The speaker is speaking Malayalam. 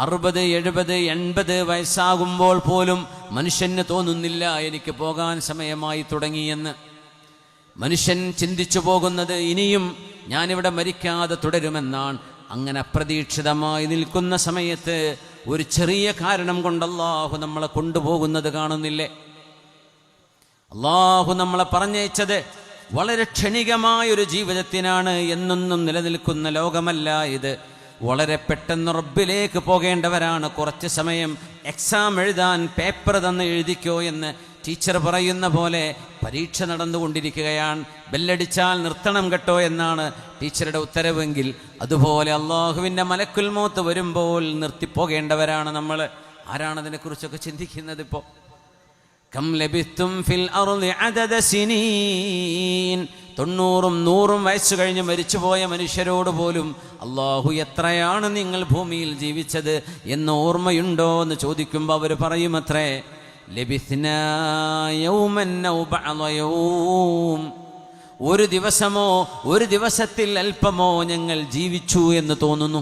60, 70, 80 വയസ്സാകുമ്പോൾ പോലും മനുഷ്യന് തോന്നുന്നില്ല എനിക്ക് പോകാൻ സമയമായി തുടങ്ങിയെന്ന്. മനുഷ്യൻ ചിന്തിച്ചു പോകുന്നത് ഇനിയും ഞാനിവിടെ മരിക്കാതെ തുടരുമെന്നാണ്. അങ്ങനെ അപ്രതീക്ഷിതമായി നിൽക്കുന്ന സമയത്ത് ഒരു ചെറിയ കാരണം കൊണ്ട് അല്ലാഹു നമ്മളെ കൊണ്ടുപോകുന്നത് കാണുന്നില്ലേ? അല്ലാഹു നമ്മളെ പറഞ്ഞയച്ചത് വളരെ ക്ഷണികമായൊരു ജീവിതത്തിനാണ്. എന്നൊന്നും നിലനിൽക്കുന്ന ലോകമല്ല ഇത്. വളരെ പെട്ടെന്ന് റബ്ബിലേക്ക് പോകേണ്ടവരാണ്. കുറച്ച് സമയം എക്സാം എഴുതാൻ പേപ്പർ തന്ന് എഴുതിക്കോ എന്ന് ടീച്ചർ പറയുന്ന പോലെ പരീക്ഷ നടന്നുകൊണ്ടിരിക്കുകയാണ്. ബെല്ലടിച്ചാൽ നിർത്തണം കേട്ടോ എന്നാണ് ടീച്ചറുടെ ഉത്തരവെങ്കിൽ, അതുപോലെ അള്ളാഹുവിൻ്റെ മലക്കുൽ മൗത്ത് വരുമ്പോൾ നിർത്തിപ്പോകേണ്ടവരാണ് നമ്മൾ. ആരാണ് അതിനെക്കുറിച്ചൊക്കെ ചിന്തിക്കുന്നത്? ഇപ്പോൾ കം ലബിത്തും ഫിൽ അർളി അദദ സിനീൻ, 90ഉം 100ഉം വയസ്സ് കഴിഞ്ഞ് മരിച്ചുപോയ മനുഷ്യരോട് പോലും അള്ളാഹു എത്രയാണ് നിങ്ങൾ ഭൂമിയിൽ ജീവിച്ചത് എന്ന് ഓർമ്മയുണ്ടോ എന്ന് ചോദിക്കുമ്പോൾ അവർ പറയുമത്രേ, ലബിത്നാ യൗമൻ ഔ ബഅദ യൗം, ഒരു ദിവസമോ ഒരു ദിവസത്തിൽ അല്പമോ ഞങ്ങൾ ജീവിച്ചു എന്ന് തോന്നുന്നു.